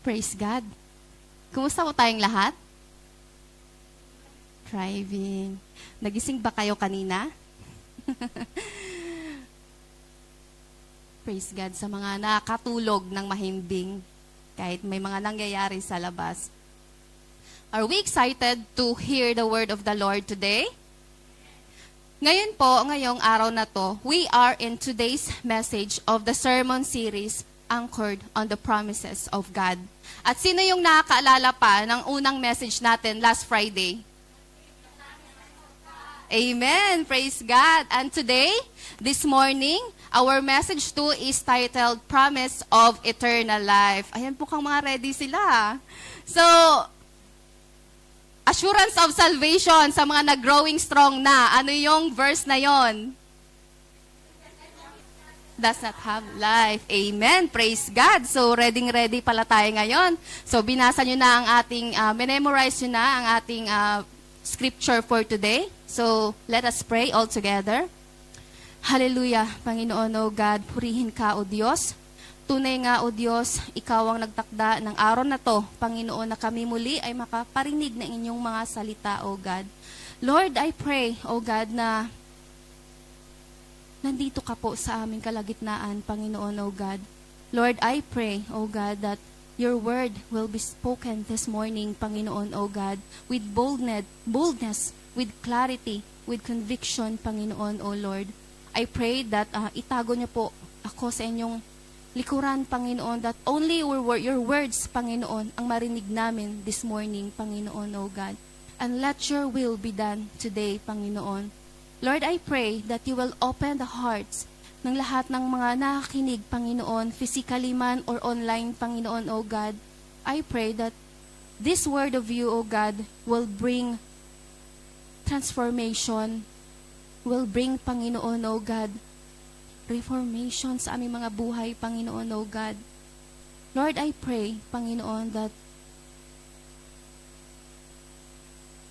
Praise God. Kumusta po tayong lahat? Driving. Nagising ba kayo kanina? Praise God sa mga nakatulog ng mahimbing kahit may mga nangyayari sa labas. Are we excited to hear the word of the Lord today? Ngayon po, ngayong araw na to, we are in today's message of the sermon series anchored on the promises of God. At sino yung nakakaalala pa ng unang message natin last Friday? Amen! Praise God! And today, this morning, our message too is titled Promise of Eternal Life. Ayan po kang mga ready sila. So, assurance of salvation sa mga nag-growing strong na. Ano yung verse na yon? Does not have life. Amen. Praise God. So, ready pala tayo ngayon. So, binasa nyo na ang ating, memorize nyo na ang ating scripture for today. So, let us pray all together. Hallelujah. Panginoon, O God, purihin ka, O Diyos. Tunay nga, O Diyos, Ikaw ang nagtakda ng araw na to, Panginoon, na kami muli ay makaparinig ng inyong mga salita, O God. Lord, I pray, O God, na nandito ka po sa aming kalagitnaan, Panginoon, O God. Lord, I pray, O God, that your word will be spoken this morning, Panginoon, O God, with boldness, with clarity, with conviction, Panginoon, O Lord. I pray that itago niyo po ako sa inyong likuran, Panginoon, that only your words, Panginoon, ang marinig namin this morning, Panginoon, O God. And let your will be done today, Panginoon. Lord, I pray that you will open the hearts ng lahat ng mga nakakinig, Panginoon, physically man or online, Panginoon, O God. I pray that this word of you, O God, will bring transformation, will bring, Panginoon, O God, reformation sa aming mga buhay, Panginoon, O God. Lord, I pray, Panginoon, that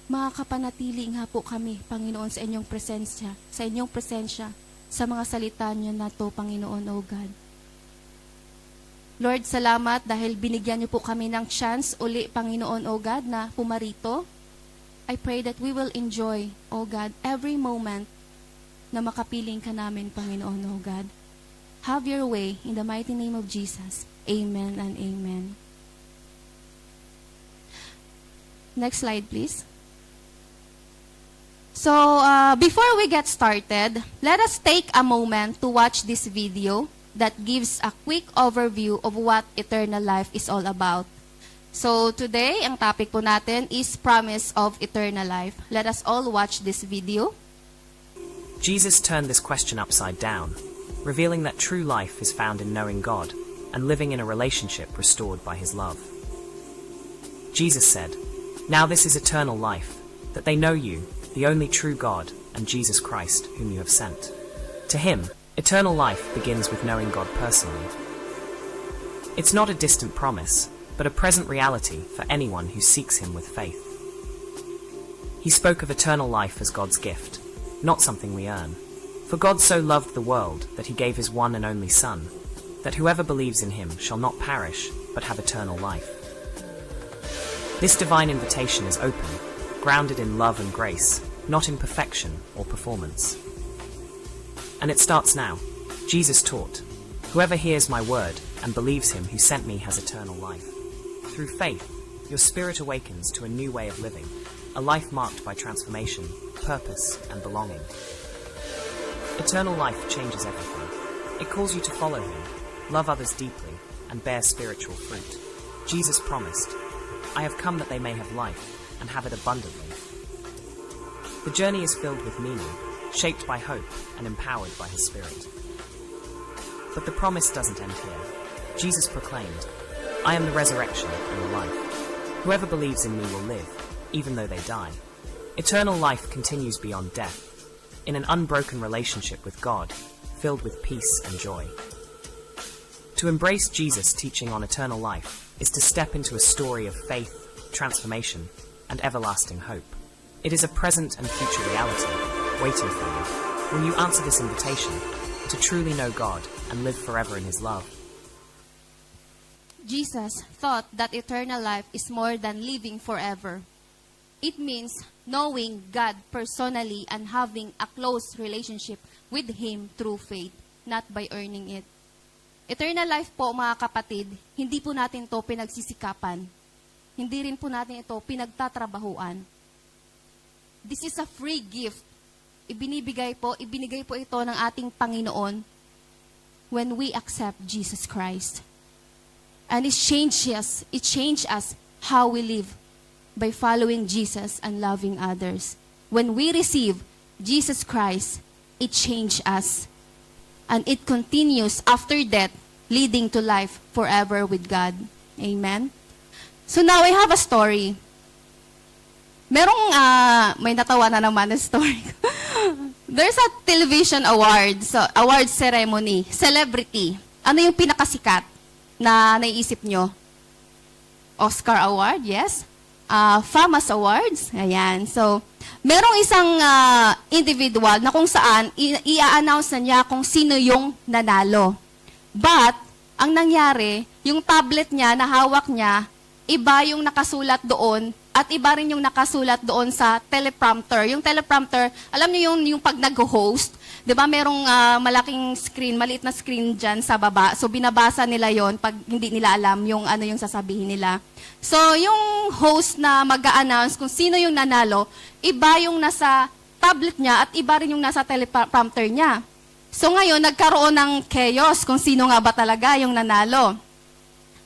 makakapanatili nga po kami, Panginoon, sa inyong presensya, sa mga salita niyo na to, Panginoon, O God. Lord, salamat dahil binigyan niyo po kami ng chance uli, Panginoon, O God, na pumarito. I pray that we will enjoy, O God, every moment na makapiling ka namin, Panginoon, O God. Have your way in the mighty name of Jesus. Amen and amen. Next slide, please. So, before we get started, let us take a moment to watch this video that gives a quick overview of what eternal life is all about. So, today, ang topic po natin is Promise of Eternal Life. Let us all watch this video. Jesus turned this question upside down, revealing that true life is found in knowing God and living in a relationship restored by His love. Jesus said, "Now this is eternal life, that they know you, the only true God, and Jesus Christ, whom you have sent." To Him, eternal life begins with knowing God personally. It's not a distant promise, but a present reality for anyone who seeks Him with faith. He spoke of eternal life as God's gift, not something we earn. For God so loved the world that He gave His one and only Son, that whoever believes in Him shall not perish, but have eternal life. This divine invitation is open, grounded in love and grace, not in perfection or performance. And it starts now. Jesus taught, "Whoever hears my word and believes Him who sent me has eternal life." Through faith, your spirit awakens to a new way of living, a life marked by transformation, purpose, and belonging. Eternal life changes everything. It calls you to follow Him, love others deeply, and bear spiritual fruit. Jesus promised, "I have come that they may have life, and have it abundantly." The journey is filled with meaning, shaped by hope and empowered by His Spirit. But the promise doesn't end here. Jesus proclaimed, "I am the resurrection and the life. Whoever believes in me will live, even though they die." Eternal life continues beyond death, in an unbroken relationship with God, filled with peace and joy. To embrace Jesus' teaching on eternal life is to step into a story of faith, transformation, and everlasting hope. It is a present and future reality waiting for you. Will you answer this invitation to truly know God and live forever in His love? Jesus thought that eternal life is more than living forever. It means knowing God personally and having a close relationship with Him through faith, not by earning it. Eternal life po, mga kapatid, hindi po natin to pinagsisikapan. Hindi rin po natin ito pinagtatrabahuan. This is a free gift. Ibinigay po ito ng ating Panginoon when we accept Jesus Christ. And it changed us how we live by following Jesus and loving others. When we receive Jesus Christ, it changed us. And it continues after death, leading to life forever with God. Amen? So now I have a story. May natawa na naman na story. There's a television award ceremony, celebrity. Ano yung pinakasikat na naiisip nyo? Oscar Award, yes. Famous Awards, ayan. So, merong isang individual na kung saan i-announce na niya kung sino yung nanalo. But, ang nangyari, yung tablet niya na hawak niya, iba yung nakasulat doon at iba rin yung nakasulat doon sa teleprompter. Yung teleprompter, alam niyo yung pag nag-host, 'di ba merong malaking screen, maliit na screen diyan sa baba. So binabasa nila 'yon pag hindi nila alam yung ano yung sasabihin nila. So yung host na mag-a-announce kung sino yung nanalo, iba yung nasa tablet niya at iba rin yung nasa teleprompter niya. So ngayon nagkaroon ng chaos kung sino nga ba talaga yung nanalo.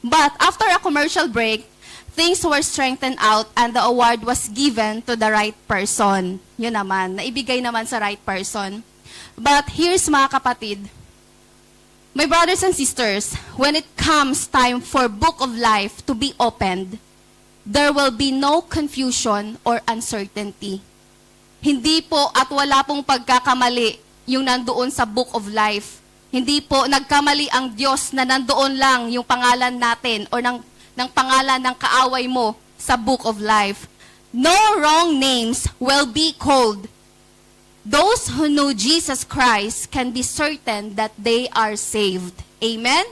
But after a commercial break, things were strengthened out and the award was given to the right person. Yun naman, naibigay naman sa right person. But here's mga kapatid, my brothers and sisters, when it comes time for Book of Life to be opened, there will be no confusion or uncertainty. Hindi po at wala pong pagkakamali yung nandoon sa Book of Life. Hindi po nagkamali ang Diyos na nandoon lang yung pangalan natin o ng pangalan ng kaaway mo sa Book of Life. No wrong names will be called. Those who know Jesus Christ can be certain that they are saved. Amen?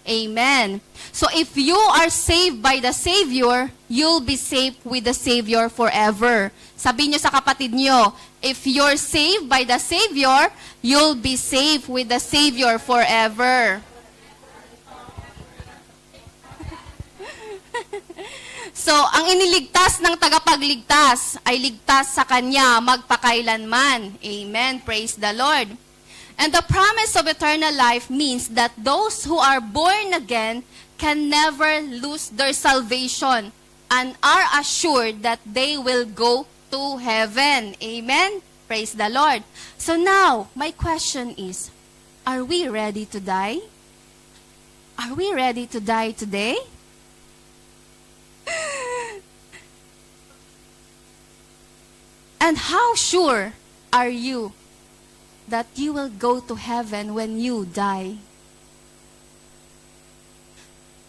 Amen. So if you are saved by the Savior, you'll be saved with the Savior forever. Sabi niyo sa kapatid niyo, if you're saved by the Savior, you'll be saved with the Savior forever. So, ang iniligtas ng tagapagligtas ay ligtas sa Kanya magpakailanman. Amen. Praise the Lord. And the promise of eternal life means that those who are born again can never lose their salvation and are assured that they will go to heaven. Amen. Praise the Lord. So now, my question is, are we ready to die? Are we ready to die today? And how sure are you that you will go to heaven when you die?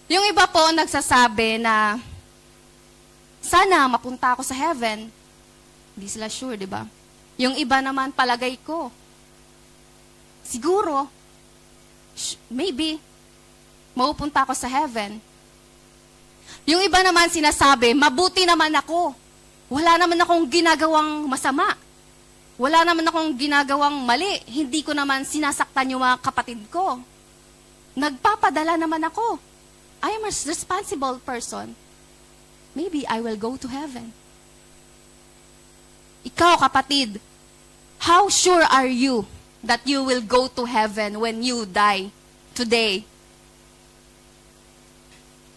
Yung iba po nagsasabi na sana mapunta ako sa heaven. Hindi sila sure, di ba? Yung iba naman palagay ko, siguro, maybe, mapupunta ako sa heaven. Yung iba naman sinasabi, mabuti naman ako. Wala naman akong ginagawang masama. Wala naman akong ginagawang mali. Hindi ko naman sinasaktan yung mga kapatid ko. Nagpapadala naman ako. I am a responsible person. Maybe I will go to heaven. Ikaw, kapatid, how sure are you that you will go to heaven when you die today?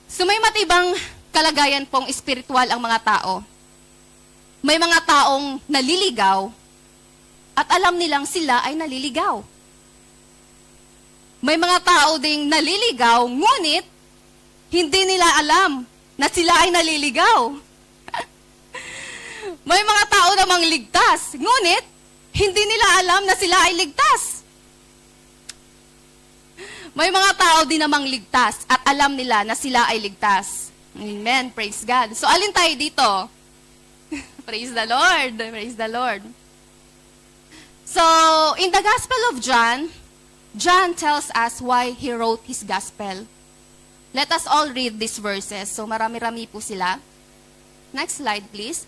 So may matibang kalagayan pong espiritual ang mga tao. May mga taong naliligaw at alam nilang sila ay naliligaw. May mga tao ding naliligaw, ngunit hindi nila alam na sila ay naliligaw. May mga tao namang ligtas, ngunit hindi nila alam na sila ay ligtas. May mga tao din namang ligtas at alam nila na sila ay ligtas. Amen. Praise God. So, alin tayo dito? Praise the Lord. Praise the Lord. So, in the Gospel of John, John tells us why he wrote his Gospel. Let us all read these verses. So marami-rami po sila. Next slide, please.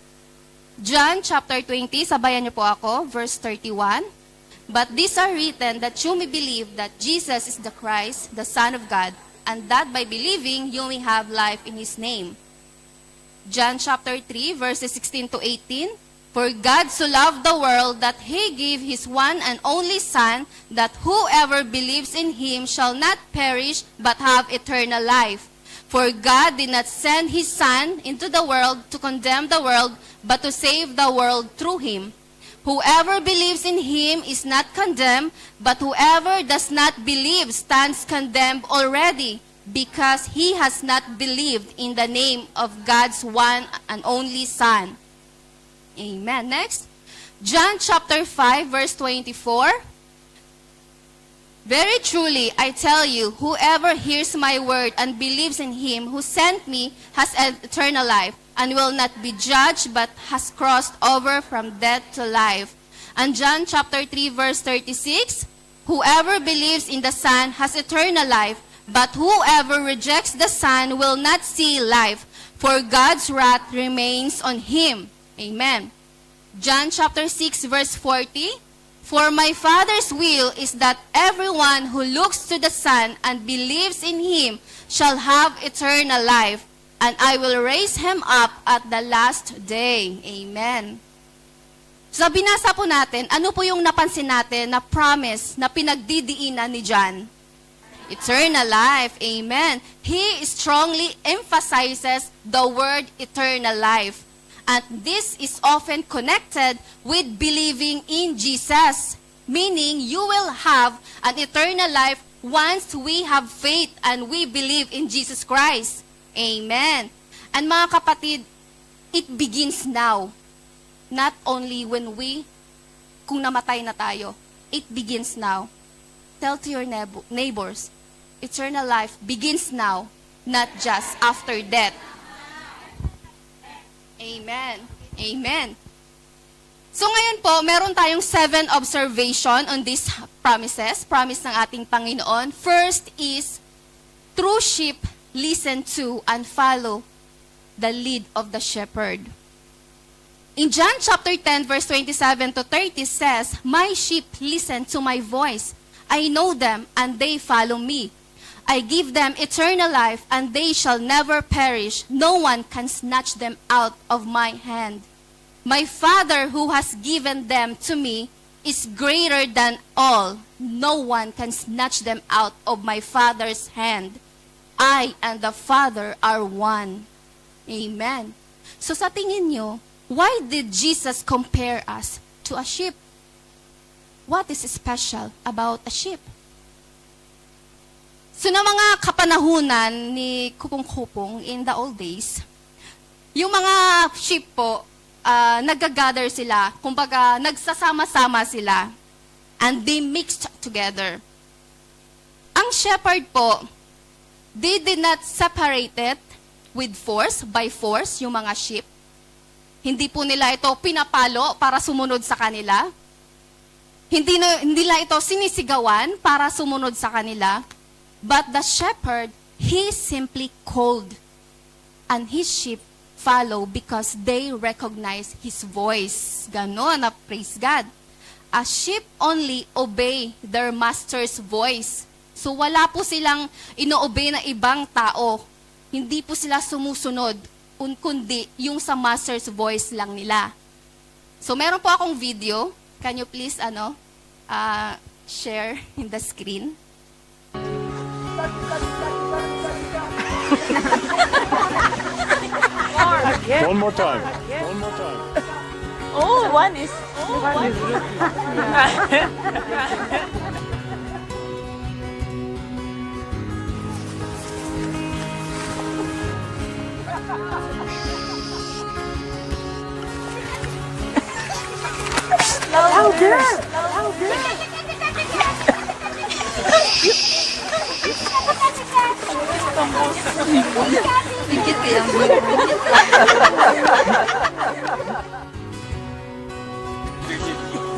John chapter 20, sabayan niyo po ako, verse 31. But these are written that you may believe that Jesus is the Christ, the Son of God, and that by believing you may have life in His name. John chapter 3, verses 16 to 18. For God so loved the world that He gave His one and only Son, that whoever believes in Him shall not perish but have eternal life. For God did not send His Son into the world to condemn the world, but to save the world through Him. Whoever believes in Him is not condemned, but whoever does not believe stands condemned already, because he has not believed in the name of God's one and only Son. Amen. Next, John chapter 5, verse 24. Very truly, I tell you, whoever hears my word and believes in Him who sent me has eternal life, and will not be judged, but has crossed over from death to life. And John chapter 3, verse 36, whoever believes in the Son has eternal life, but whoever rejects the Son will not see life, for God's wrath remains on him. Amen. John chapter 6, verse 40, for my Father's will is that everyone who looks to the Son and believes in Him shall have eternal life, and I will raise him up at the last day. Amen. So binasa po natin, ano po yung napansin natin na promise na pinagdidiinan ni John? Eternal life. Amen. He strongly emphasizes the word eternal life. And this is often connected with believing in Jesus, meaning you will have an eternal life once we have faith and we believe in Jesus Christ. Amen. And mga kapatid, it begins now. Not only when kung namatay na tayo, it begins now. Tell to your neighbors, eternal life begins now, not just after death. Amen. Amen. So ngayon po, meron tayong 7 observation on these promises, promise ng ating Panginoon. First is, true sheep listen to and follow the lead of the shepherd. In John chapter 10, verse 27 to 30 says, my sheep listen to my voice. I know them, and they follow me. I give them eternal life, and they shall never perish. No one can snatch them out of my hand. My Father who has given them to me is greater than all. No one can snatch them out of my Father's hand. I and the Father are one. Amen. So sa tingin nyo, why did Jesus compare us to a sheep? What is special about a sheep? So na mga kapanahunan ni Kupong-Kupong in the old days, yung mga sheep po, nag-gather sila, kumbaga nagsasama-sama sila, and they mixed together. Ang shepherd po, they did not separate it with force, by force, yung mga sheep. Hindi po nila ito pinapalo para sumunod sa kanila. Hindi nila ito sinisigawan para sumunod sa kanila. But the shepherd, he simply called, and his sheep follow because they recognize his voice. Ganon, praise God. A sheep only obey their master's voice. So wala po silang ino-obey na ibang tao. Hindi po sila sumusunod, kundi yung sa master's voice lang nila. So meron po akong video. Can you please share in the screen? One more time. One more time. Oh, one is. Louder! Dikit kaya mo.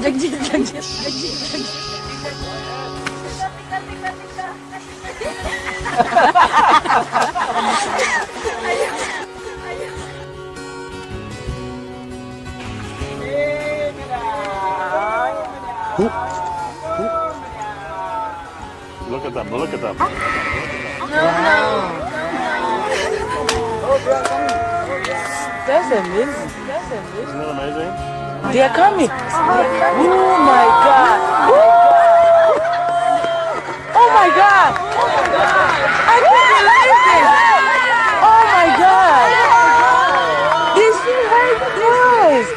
Jagjit. Look at them. Look at them. That's amazing. That's amazing. Isn't that amazing? They are coming. Oh my God. Oh my God. I can't believe this. Oh my God. This is very nice.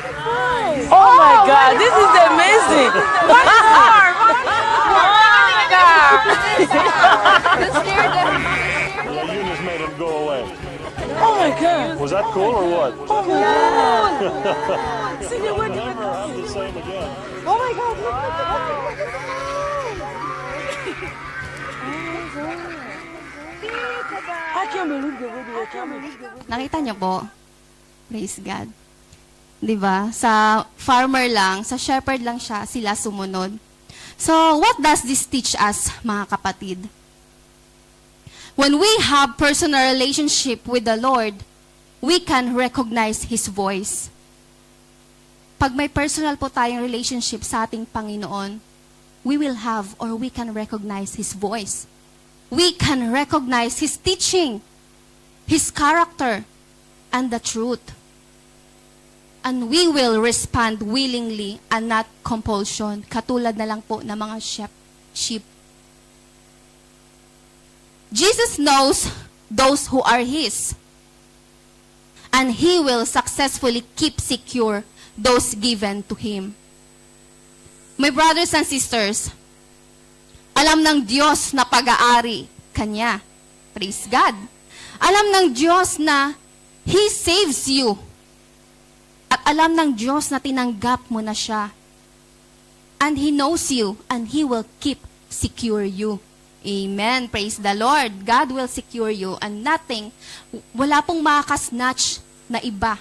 Oh my God. This is amazing. What is that? Yeah, you just made him go away. Oh my God. Was that cool or what? Oh my God. See, they were Never have the same again. Oh my God, look at I can't believe the way they came. Nakita niyo po? Praise God. 'Di ba? Sa farmer lang, sa shepherd lang sila sumunod. So, what does this teach us, mga kapatid? When we have personal relationship with the Lord, we can recognize His voice. Pag may personal po tayong relationship sa ating Panginoon, we will have or we can recognize His voice. We can recognize His teaching, His character, and the truth. And we will respond willingly and not compulsion, katulad na lang po ng mga sheep. Jesus knows those who are His, and He will successfully keep secure those given to Him. My brothers and sisters, alam ng Diyos na pag-aari Kanya. Praise God. Alam ng Diyos na He saves you. At alam ng Diyos na tinanggap mo na siya. And He knows you and He will keep secure you. Amen. Praise the Lord. God will secure you and nothing, wala pong makakasnatch na iba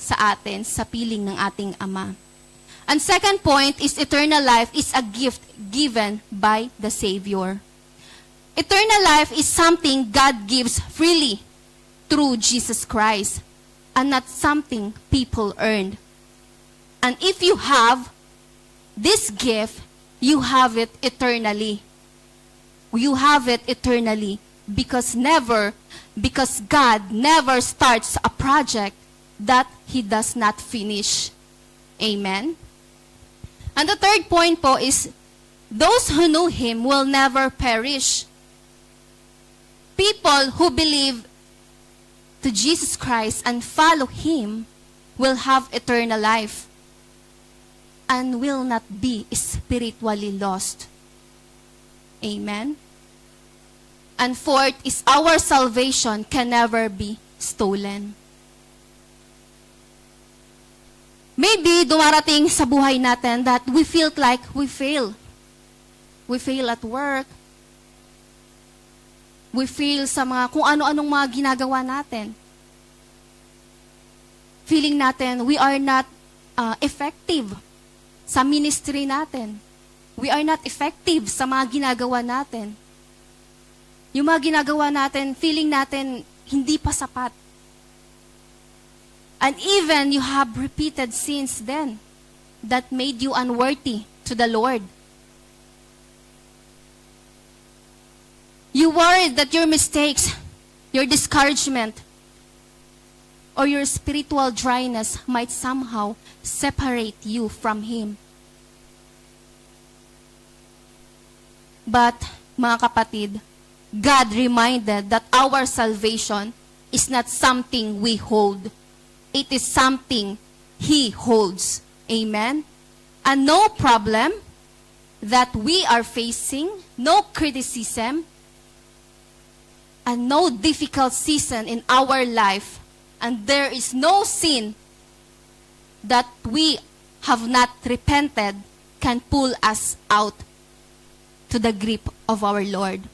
sa atin, sa piling ng ating Ama. And second point is eternal life is a gift given by the Savior. Eternal life is something God gives freely through Jesus Christ, and not something people earned. And if you have this gift, you have it eternally. You have it eternally because God never starts a project that He does not finish. Amen? And the third point po is, those who know Him will never perish. People who believe to Jesus Christ and follow Him will have eternal life and will not be spiritually lost. Amen? And fourth is our salvation can never be stolen. Maybe dumarating sa buhay natin that we feel like we fail. We fail at work. We fail sa mga kung ano-anong mga ginagawa natin. Feeling natin we are not effective sa ministry natin. We are not effective sa mga ginagawa natin. Yung mga ginagawa natin, feeling natin hindi pa sapat. And even you have repeated sins then that made you unworthy to the Lord. You worried that your mistakes, your discouragement, or your spiritual dryness might somehow separate you from Him. But, mga kapatid, God reminded that our salvation is not something we hold. It is something He holds. Amen? And no problem that we are facing, no criticism, and no difficult season in our life, and there is no sin that we have not repented can pull us out to the grip of our Lord.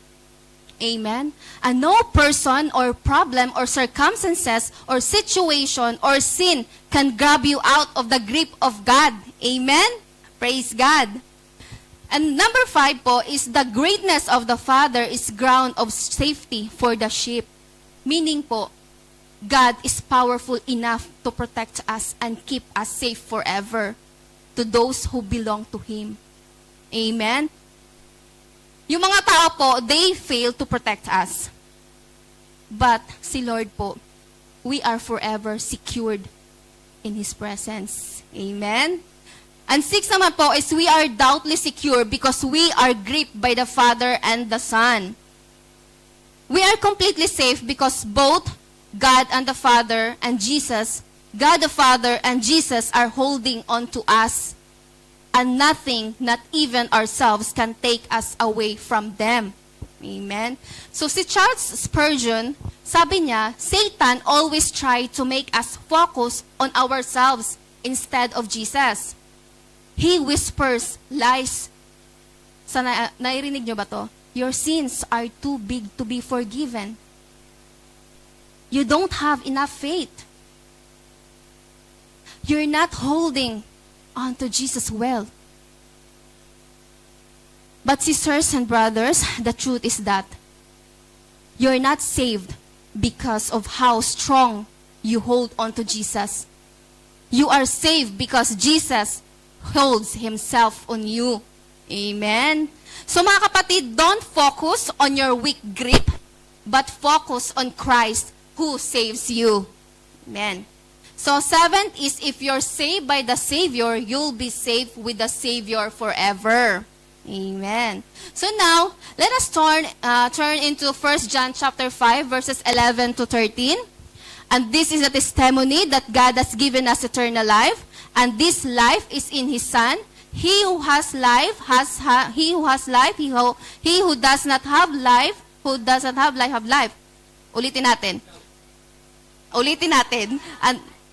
Amen? And no person or problem or circumstances or situation or sin can grab you out of the grip of God. Amen? Praise God. And number 5 po is the greatness of the Father is ground of safety for the sheep. Meaning po, God is powerful enough to protect us and keep us safe forever to those who belong to Him. Amen? Yung mga tao po, they fail to protect us. But si Lord po, we are forever secured in His presence. Amen? And 6 naman po is we are doubtless secure because we are gripped by the Father and the Son. We are completely safe because both God and the Father and Jesus, God the Father and Jesus are holding on to us. And nothing, not even ourselves, can take us away from them. Amen? So si Charles Spurgeon, sabi niya, Satan always try to make us focus on ourselves instead of Jesus. He whispers lies. Nairinig niyo ba to? Your sins are too big to be forgiven. You don't have enough faith. You're not holding on to Jesus well. But sisters and brothers, the truth is that you're not saved because of how strong you hold on to Jesus. You are saved because Jesus holds Himself on you. Amen? So mga kapatid, don't focus on your weak grip, but focus on Christ who saves you. Amen. So 7th is if you're saved by the Savior, you'll be safe with the Savior forever. Amen. So now, let us turn into 1 John chapter 5, verses 11 to 13. And this is a testimony that God has given us eternal life. And this life is in His Son. He who has life he who has life. He who does not have life, have life. Ulitin natin.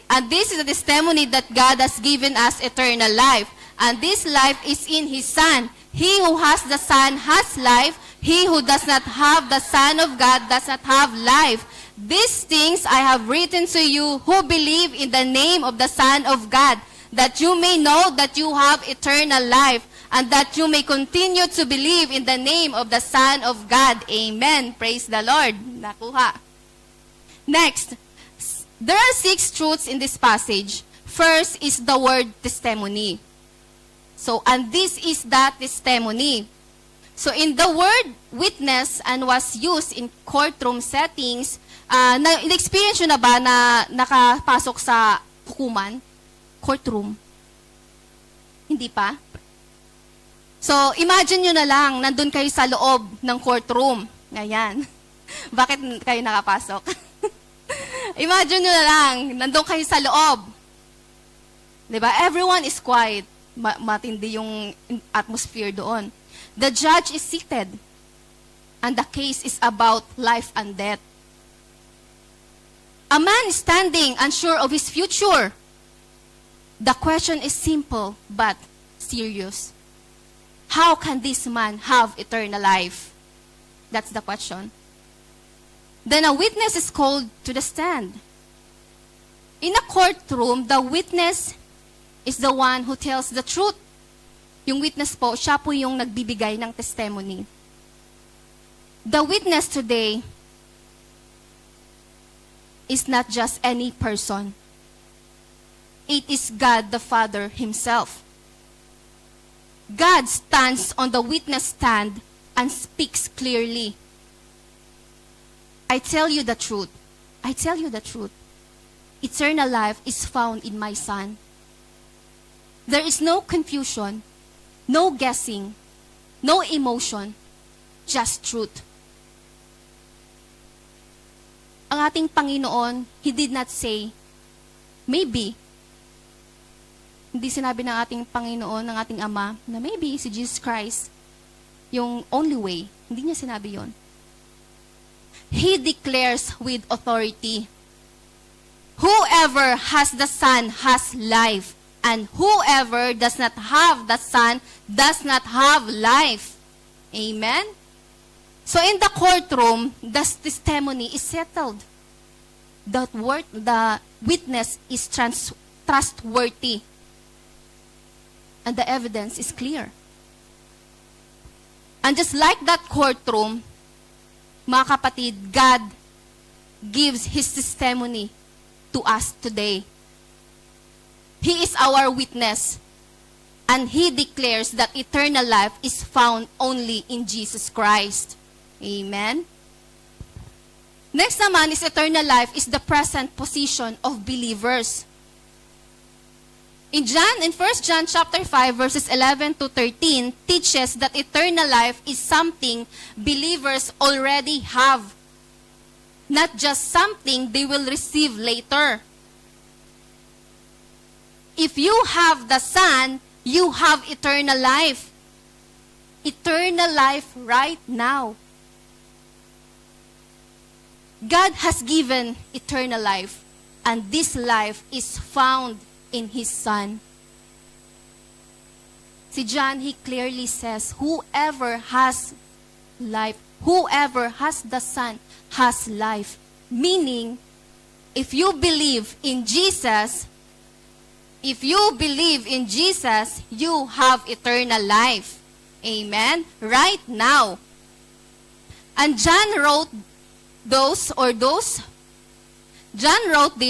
And this is a testimony that God has given us eternal life. And this life is in His Son. He who has the Son has life. He who does not have the Son of God does not have life. These things I have written to you who believe in the name of the Son of God, that you may know that you have eternal life, and that you may continue to believe in the name of the Son of God. Amen. Praise the Lord. Nakuha. Next, there are 6 truths in this passage. First is the word testimony. So, and this is the testimony. So, in the word witness and was used in courtroom settings, na-experience nyo na ba na nakapasok sa hukuman? Courtroom? Hindi pa? So, imagine nyo na lang, nandun kayo sa loob ng courtroom. Ngayon. Bakit kayo nakapasok? Imagine nyo na lang, nandun kayo sa loob. Diba? Everyone is quiet. Matindi yung atmosphere doon. The judge is seated. And the case is about life and death. A man is standing unsure of his future. The question is simple but serious. How can this man have eternal life? That's the question. Then a witness is called to the stand. In a courtroom, the witness is the one who tells the truth. Yung witness po, siya po yung nagbibigay ng testimony. The witness today is not just any person. It is God the Father Himself. God stands on the witness stand and speaks clearly. I tell you the truth. I tell you the truth. Eternal life is found in my Son. There is no confusion, no guessing, no emotion, just truth. Ang ating Panginoon, He did not say, maybe. Hindi sinabi ng ating Panginoon, ng ating Ama, na maybe si Jesus Christ, yung only way. Hindi niya sinabi yon. He declares with authority, whoever has the Son has life, and whoever does not have the Son does not have life. Amen? So in the courtroom, the testimony is settled. The witness is trustworthy. And the evidence is clear. And just like that courtroom, mga kapatid, God gives His testimony to us today. He is our witness, and He declares that eternal life is found only in Jesus Christ. Amen? Next naman is eternal life is the present position of believers. In 1 John chapter 5 verses 11 to 13 teaches that eternal life is something believers already have, not just something they will receive later. If you have the Son, you have eternal life. Eternal life right now. God has given eternal life, and this life is found in His Son. Si John, he clearly says, whoever has life, whoever has the Son has life. Meaning, if you believe in Jesus, you have eternal life. Amen? Right now. And John wrote this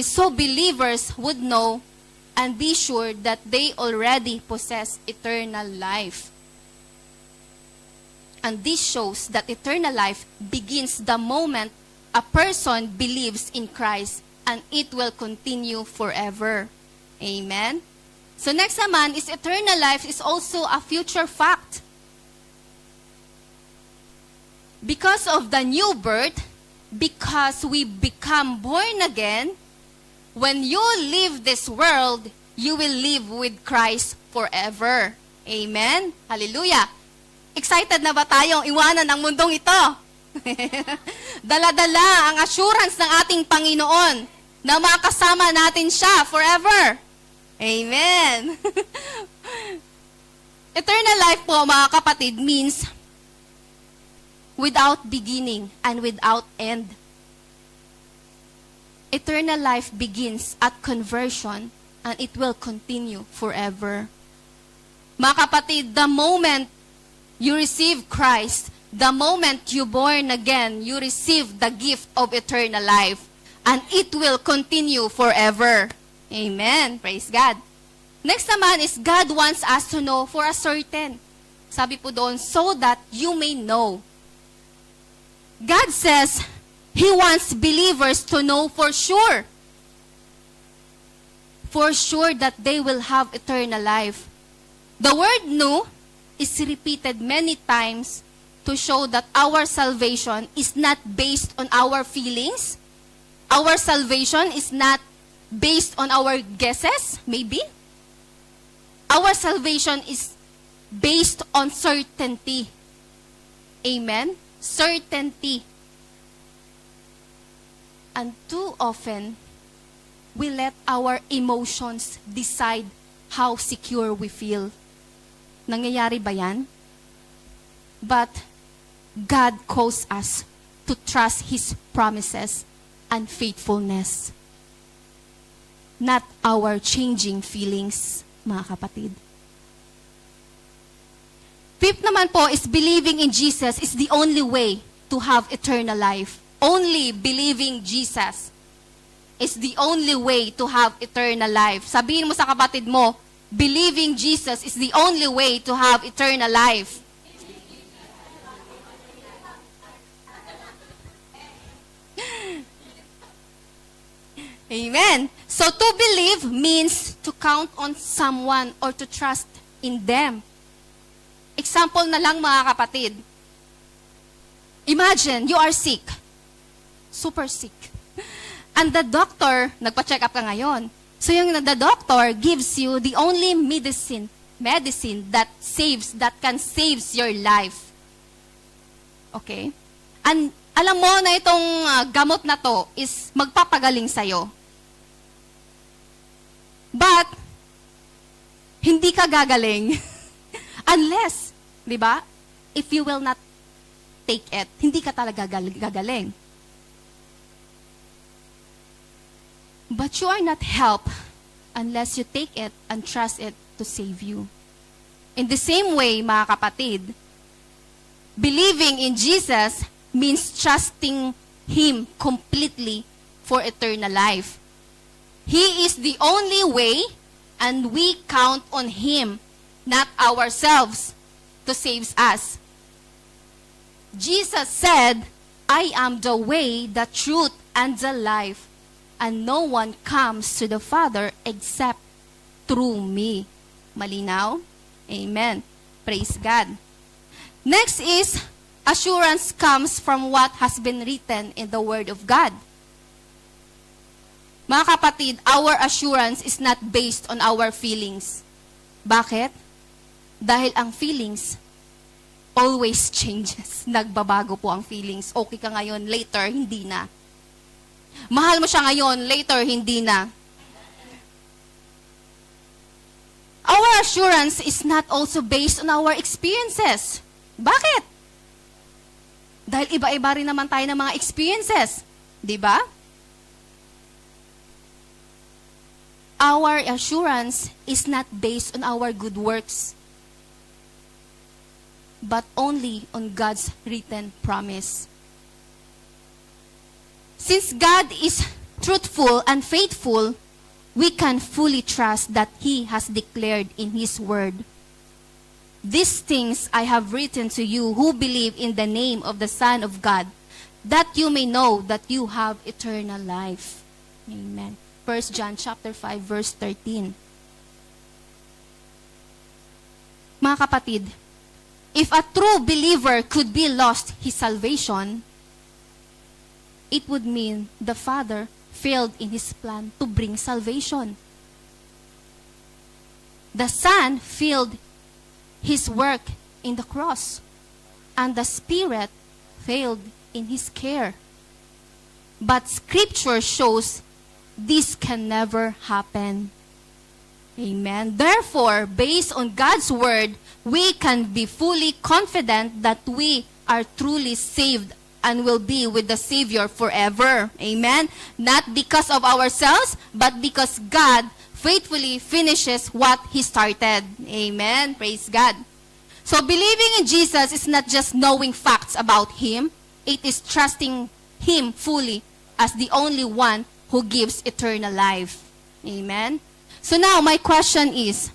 so believers would know and be sure that they already possess eternal life. And this shows that eternal life begins the moment a person believes in Christ, and it will continue forever. Amen? So next naman is eternal life is also a future fact. Because of the new birth, because we become born again, when you leave this world, you will live with Christ forever. Amen? Hallelujah! Excited na ba tayong iwanan ang mundong ito? Dala-dala ang assurance ng ating Panginoon na makasama natin siya forever. Amen! Eternal life po, mga kapatid, means without beginning and without end. Eternal life begins at conversion and it will continue forever. Mga kapatid, the moment you receive Christ, the moment you born again, you receive the gift of eternal life and it will continue forever. Amen. Praise God. Next naman is God wants us to know for a certain. Sabi po doon, so that you may know. God says, He wants believers to know for sure that they will have eternal life. The word know is repeated many times to show that our salvation is not based on our feelings. Our salvation is not based on our guesses, maybe. Our salvation is based on certainty. Amen? Certainty. And too often, we let our emotions decide how secure we feel. Nangyayari ba yan? But God calls us to trust His promises and faithfulness. Not our changing feelings, mga kapatid. Fifth naman po is believing in Jesus is the only way to have eternal life. Only believing Jesus is the only way to have eternal life. Sabihin mo sa kapatid mo, believing Jesus is the only way to have eternal life. Amen. So to believe means to count on someone or to trust in them. Example na lang, mga kapatid. Imagine, you are sick. Super sick. And the doctor, nagpa-check up ka ngayon. So the doctor gives you the only medicine that can save your life. Okay? And alam mo na itong gamot na to is magpapagaling sa'yo. But, hindi ka gagaling unless, di ba, if you will not take it, hindi ka talaga gagaling. But you are not helped unless you take it and trust it to save you. In the same way, mga kapatid, Believing in Jesus means trusting Him completely for eternal life. He is the only way, and we count on Him, not ourselves, to save us. Jesus said, I am the way, the truth, and the life, and no one comes to the Father except through me. Malinaw? Amen. Praise God. Next is, assurance comes from what has been written in the Word of God. Mga kapatid, our assurance is not based on our feelings. Bakit? Dahil ang feelings always changes. Nagbabago po ang feelings. Okay ka ngayon, later, hindi na. Mahal mo siya ngayon, later, hindi na. Our assurance is not also based on our experiences. Bakit? Dahil iba-iba rin naman tayo ng mga experiences. Di ba? Our assurance is not based on our good works, but only on God's written promise. Since God is truthful and faithful, we can fully trust that He has declared in His word, "These things I have written to you who believe in the name of the Son of God, that you may know that you have eternal life." Amen. 1 John chapter 5 verse 13. Mga kapatid, if a true believer could be lost his salvation, it would mean the Father failed in His plan to bring salvation. The Son failed His work in the cross, and the Spirit failed in His care. But Scripture shows this can never happen. Amen. Therefore, based on God's word, we can be fully confident that we are truly saved and will be with the Savior forever. Amen. Not because of ourselves, but because God faithfully finishes what He started. Amen. Praise God. So believing in Jesus is not just knowing facts about Him. It is trusting Him fully as the only one who gives eternal life. Amen. So now, my question is,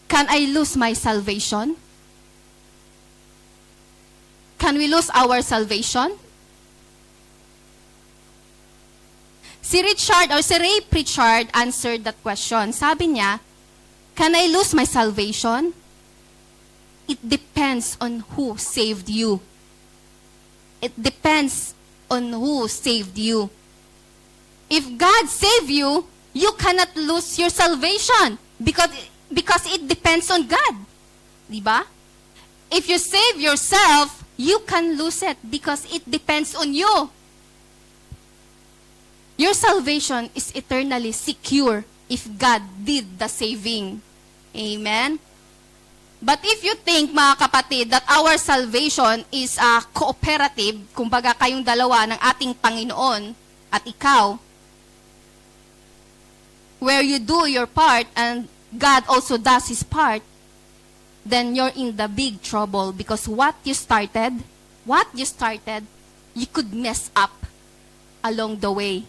can I lose my salvation? Can we lose our salvation? Si Ray Pritchard answered that question. Sabi niya, can I lose my salvation? It depends on who saved you. It depends on who saved you. If God saved you, you cannot lose your salvation because it depends on God. Diba? If you save yourself, you can lose it because it depends on you. Your salvation is eternally secure if God did the saving. Amen? But if you think, mga kapatid, that our salvation is a cooperative, kumbaga kayong dalawa ng ating Panginoon at ikaw, where you do your part and God also does His part, then you're in the big trouble because what you started, you could mess up along the way.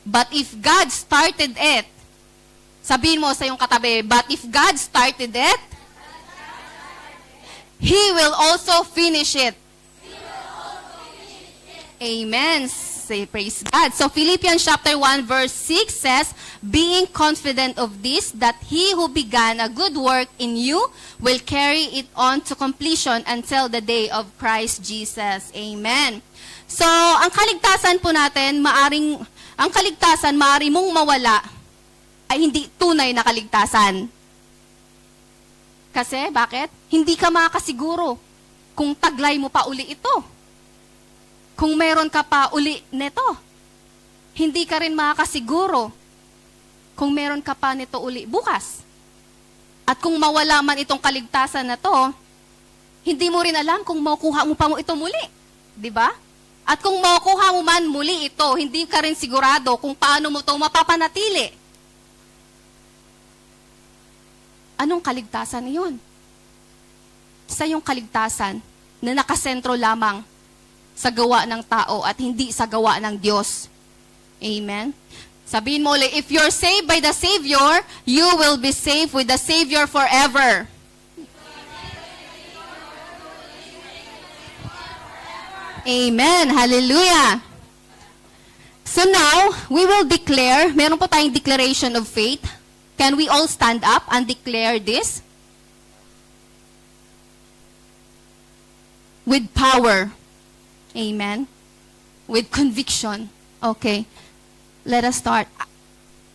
But if God started it, sabihin mo sa iyong katabi, but if God started it, He will also finish it. Amen. Say praise God. So Philippians chapter 1 verse 6 says, being confident of this, that He who began a good work in you will carry it on to completion until the day of Christ Jesus. Amen. So, ang kaligtasan po natin, maaring mong mawala ay hindi tunay na kaligtasan. Kasi, bakit? Hindi ka makakasiguro kung taglay mo pa uli ito. Kung meron ka pa uli nito. Hindi ka rin makakasiguro kung meron ka pa nito uli bukas. At kung mawala man itong kaligtasan na to, hindi mo rin alam kung makukuha mo pa mo ito muli. Diba? At kung makukuha mo man muli ito, hindi ka rin sigurado kung paano mo ito mapapanatili. Anong kaligtasan iyon? Sa iyong kaligtasan, na nakasentro lamang sa gawa ng tao at hindi sa gawa ng Diyos. Amen? Sabihin mo ulit, if you're saved by the Savior, you will be saved with the Savior forever. Amen. Hallelujah. So now, we will declare, meron po tayong declaration of faith. Can we all stand up and declare this? With power. Amen. With conviction. Okay. Let us start.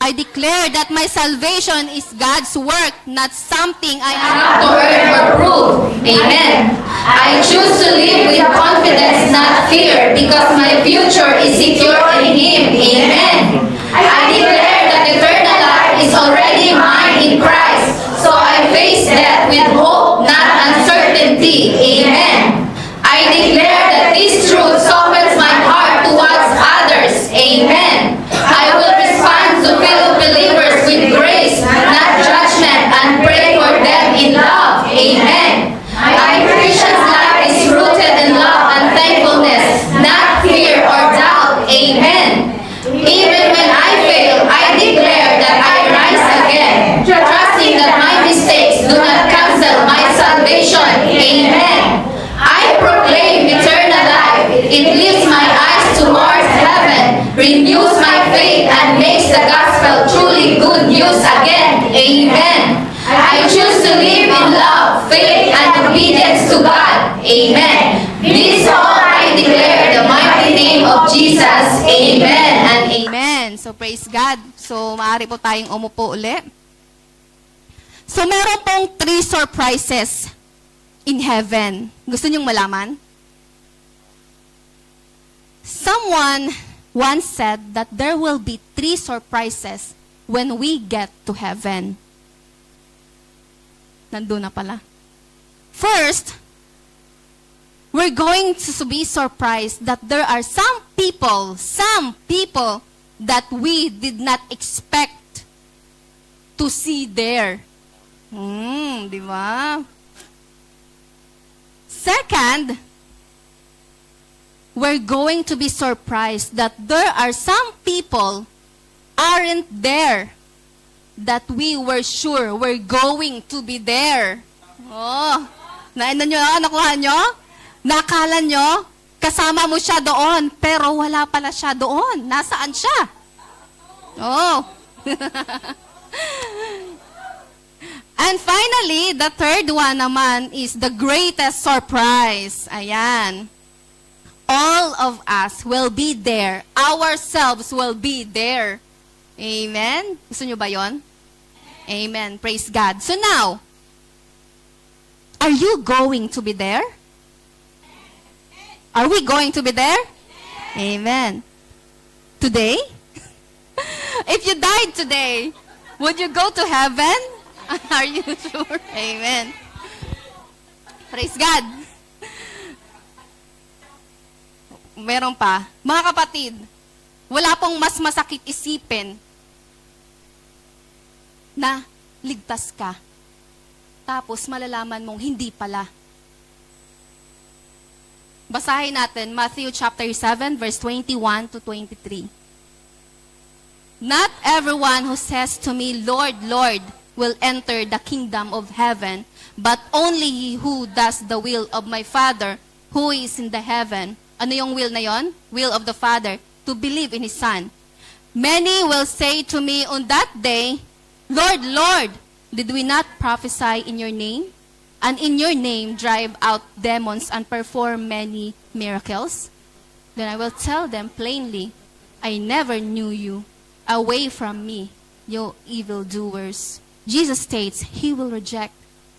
I declare that my salvation is God's work, not something I have to earn or prove. Amen. I choose to live with confidence, not fear, because my future is secure in Him. Amen. I declare that eternal life is already mine in Christ, so I face death with hope, not uncertainty. Amen. I declare that this truth softens my heart towards others. Amen. I will respond to fellow believers with grace, not judgment, and pray for them in love. Amen. My Christian's life is rooted in love and thankfulness, not fear or doubt. Amen. Even when I fail, I declare that I rise again, trusting that my mistakes do not cancel my salvation. Amen. I proclaim eternal life. It lifts my eyes towards heaven, renews my faith, and makes the gospel truly good news again. Amen. I choose to live in love, faith, and obedience to God. Amen. This all I declare in the mighty name of Jesus. Amen and amen. So praise God. So maaari po tayong umupo uli. So meron pong 3 surprises in heaven. Gusto niyong malaman? Someone once said that there will be 3 surprises when we get to heaven. Nandun na pala. First, we're going to be surprised that there are some people that we did not expect to see there. Di ba? Second, we're going to be surprised that there are some people aren't there that we were sure were going to be there. Oh, nakuha nyo? Nakala nyo? Kasama mo siya doon, pero wala pala siya doon. Nasaan siya? Oh. And finally, the third one naman is the greatest surprise. Ayan. All of us will be there. Ourselves will be there. Amen? Gusto nyo ba yon? Amen. Praise God. So now, are you going to be there? Are we going to be there? Amen. Today? If you died today, would you go to heaven? Are you sure? Amen. Praise God. Meron pa. Mga kapatid, wala pong mas masakit isipin na ligtas ka. Tapos malalaman mong hindi pala. Basahin natin Matthew chapter 7 verse 21 to 23. Not everyone who says to me, Lord, Lord, will enter the kingdom of heaven, but only he who does the will of my Father who is in the heaven. Ano yung will na yon? Will of the Father, to believe in His Son. Many will say to me on that day, Lord, Lord, did we not prophesy in your name? And in your name drive out demons and perform many miracles? Then I will tell them plainly, I never knew you. Away from me, you evildoers. Jesus states He will reject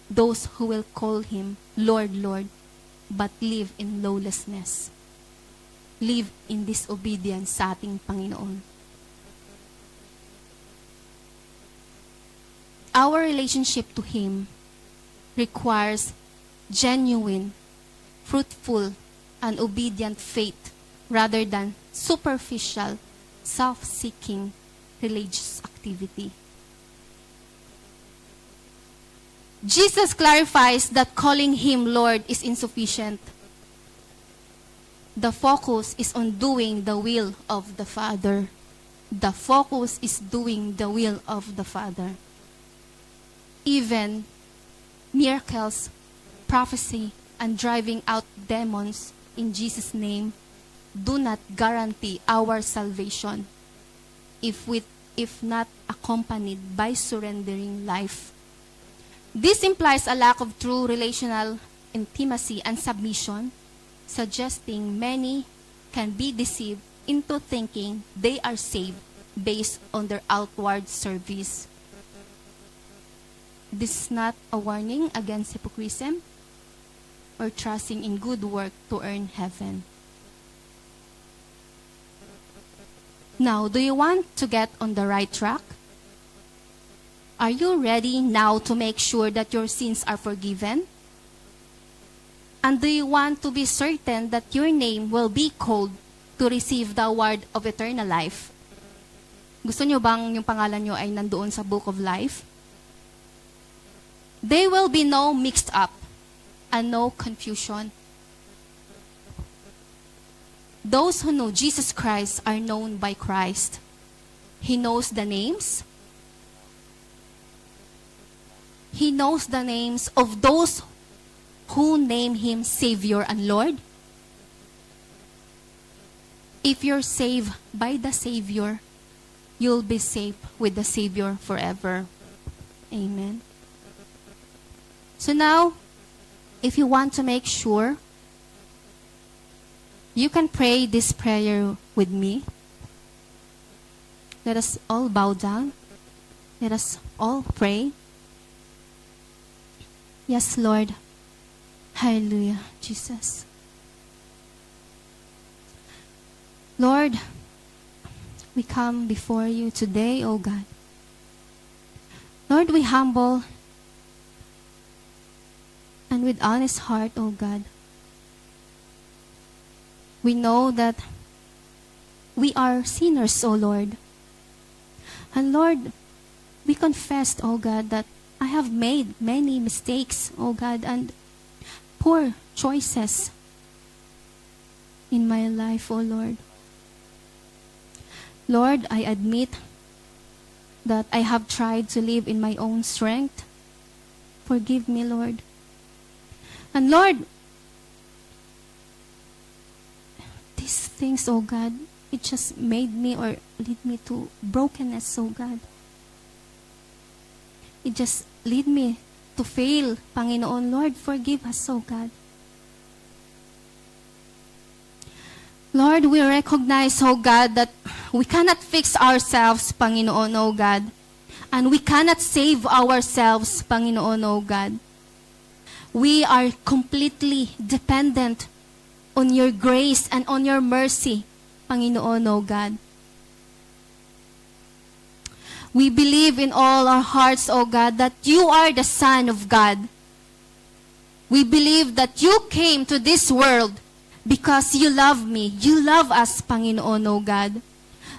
those who will call Him Lord, Lord, but live in lawlessness. Live in disobedience sa ating Panginoon. Our relationship to Him requires genuine, fruitful, and obedient faith rather than superficial, self-seeking religious activity. Jesus clarifies that calling Him Lord is insufficient The focus is on doing the will of the Father. The focus is doing the will of the Father. Even miracles, prophecy, and driving out demons in Jesus' name do not guarantee our salvation if not accompanied by surrendering life. This implies a lack of true relational intimacy and submission, suggesting many can be deceived into thinking they are saved based on their outward service. This is not a warning against hypocrisy or trusting in good work to earn heaven. Now, do you want to get on the right track? Are you ready now to make sure that your sins are forgiven? And do you want to be certain that your name will be called to receive the award of eternal life? Gusto nyo bang yung pangalan nyo ay nandoon sa Book of Life? There will be no mixed up and no confusion. Those who know Jesus Christ are known by Christ. He knows the names. He knows the names of those who name Him Savior and Lord. If you're saved by the Savior, you'll be safe with the Savior forever. Amen. So now, if you want to make sure, you can pray this prayer with me. Let us all bow down. Let us all pray. Yes, Lord. Hallelujah, Jesus. Lord, we come before you today, O God. Lord, we humble and with honest heart, O God. We know that we are sinners, O Lord. And Lord, we confess, O God, that I have made many mistakes, O God, and poor choices in my life, O Lord. Lord, I admit that I have tried to live in my own strength. Forgive me, Lord. And Lord, these things, oh God, it just made me or lead me to brokenness, oh God. It just lead me to fail, Panginoon. Lord, forgive us, oh God. Lord, we recognize, oh God, that we cannot fix ourselves, Panginoon, oh God. And we cannot save ourselves, Panginoon, oh God. We are completely dependent on your grace and on your mercy, Panginoon, oh God. We believe in all our hearts, oh God, that you are the Son of God. We believe that you came to this world because you love me. You love us, Panginoon, oh God.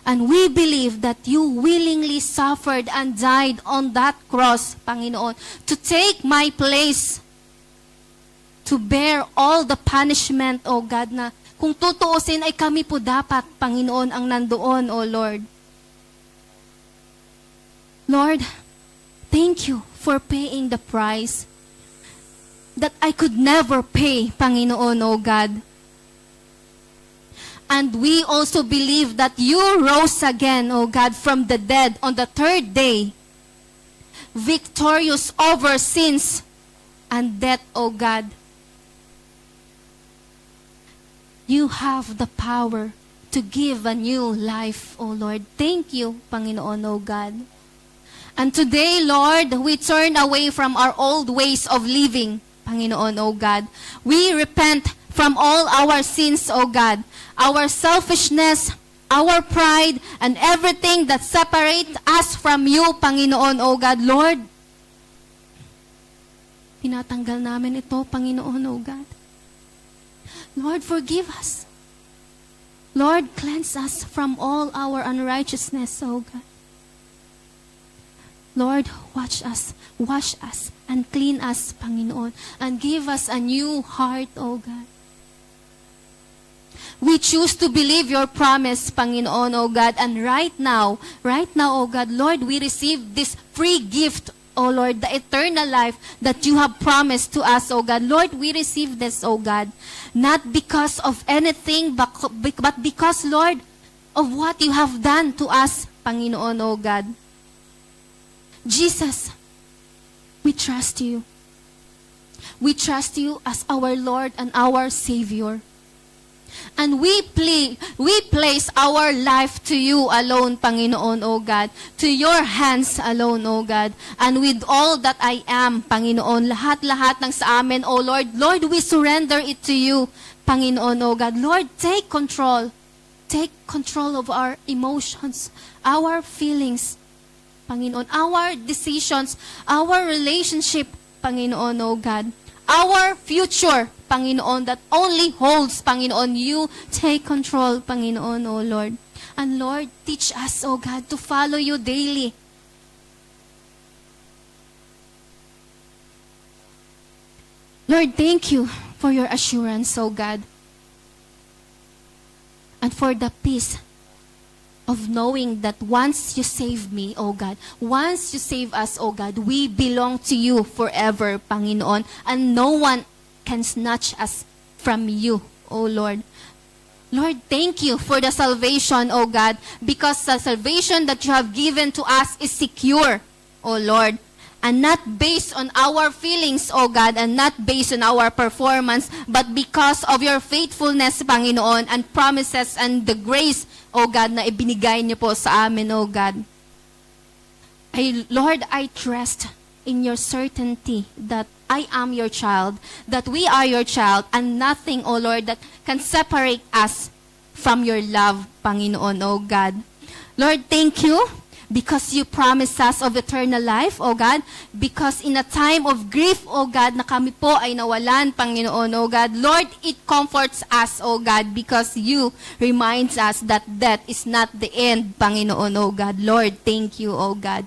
And we believe that you willingly suffered and died on that cross, Panginoon, to take my place, to bear all the punishment, oh God, na kung tutuusin ay kami po dapat, Panginoon, ang nandoon, oh Lord. Lord, thank you for paying the price that I could never pay, Panginoon, oh God. And we also believe that you rose again, oh God, from the dead on the third day, victorious over sins and death, oh God. You have the power to give a new life, oh Lord. Thank you, Panginoon, oh God. And today, Lord, we turn away from our old ways of living, Panginoon, oh God. We repent from all our sins, O God, our selfishness, our pride, and everything that separates us from you, Panginoon, O God. Lord, pinatanggal namin ito, Panginoon, O God. Lord, forgive us. Lord, cleanse us from all our unrighteousness, O God. Lord, wash us, and clean us, Panginoon, and give us a new heart, O God. We choose to believe your promise, Panginoon, O God. And right now, O God, Lord, we receive this free gift, O Lord, the eternal life that you have promised to us, O God. Lord, we receive this, O God, not because of anything, but because, Lord, of what you have done to us, Panginoon, O God. Jesus, we trust you. We trust you as our Lord and our Savior. And we place our life to you alone, Panginoon, O God. To your hands alone, O God. And with all that I am, Panginoon, lahat-lahat ng sa amin, O Lord, Lord, we surrender it to you, Panginoon, O God. Lord, take control. Take control of our emotions, our feelings, Panginoon, our decisions, our relationship, Panginoon, O God. Our future, Panginoon, that only holds, Panginoon, you take control, Panginoon, O Lord. And Lord, teach us, O God, to follow you daily. Lord, thank you for your assurance, O God. And for the peace of knowing that once you save me, O God, once you save us, O God, we belong to you forever, Panginoon, and no one can snatch us from you, O Lord. Lord, thank you for the salvation, O God, because the salvation that you have given to us is secure, O Lord, and not based on our feelings, O God, and not based on our performance, but because of your faithfulness, Panginoon, and promises and the grace, O God, na ibinigay niyo po sa amin, O God. Lord, I trust in your certainty that I am your child, that we are your child, and nothing, O Lord, that can separate us from your love, Panginoon, O God. Lord, thank you because you promised us of eternal life, O God, because in a time of grief, O God, na kami po ay nawalan, Panginoon, O God, Lord, it comforts us, O God, because you reminds us that death is not the end, Panginoon, O God. Lord, thank you, O God.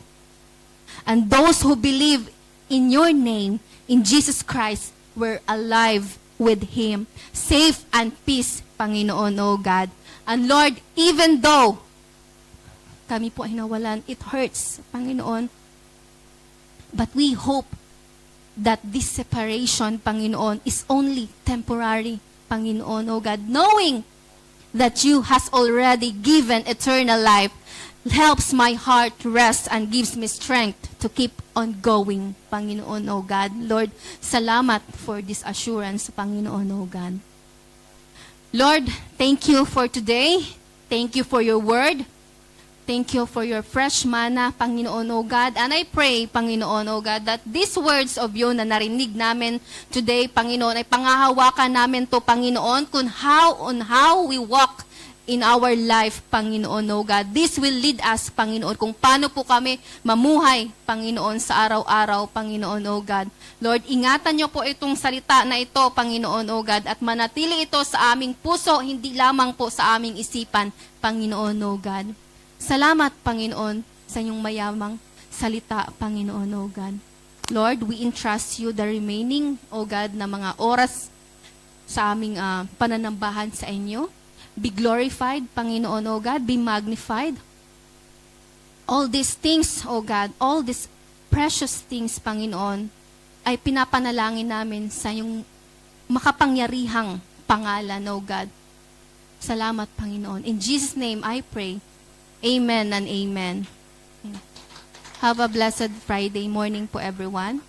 And those who believe in your name, in Jesus Christ, were alive with Him. Safe and peace, Panginoon, O God. And Lord, even though kami po ay nawalan, it hurts, Panginoon. But we hope that this separation, Panginoon, is only temporary, Panginoon, O God. Knowing that you has already given eternal life helps my heart rest and gives me strength to keep on going, Panginoon, O God. Lord, salamat for this assurance, Panginoon, O God. Lord, thank you for today. Thank you for your word. Thank you for your fresh manna, Panginoon, O God. And I pray, Panginoon, O God, that these words of you na narinig namin today, Panginoon, ay pangahawakan namin to, Panginoon, on how we walk in our life, Panginoon, O God. This will lead us, Panginoon, kung paano po kami mamuhay, Panginoon, sa araw-araw, Panginoon, O God. Lord, ingatan niyo po itong salita na ito, Panginoon, O God, at manatili ito sa aming puso, hindi lamang po sa aming isipan, Panginoon, O God. Salamat, Panginoon, sa inyong mayamang salita, Panginoon, O God. Lord, we entrust you the remaining, O God, na mga oras sa aming pananambahan sa inyo. Be glorified, Panginoon, O God. Be magnified. All these things, O God, all these precious things, Panginoon, ay pinapanalangin namin sa iyong makapangyarihang pangalan, O God. Salamat, Panginoon. In Jesus' name, I pray. Amen and amen. Have a blessed Friday morning po, everyone.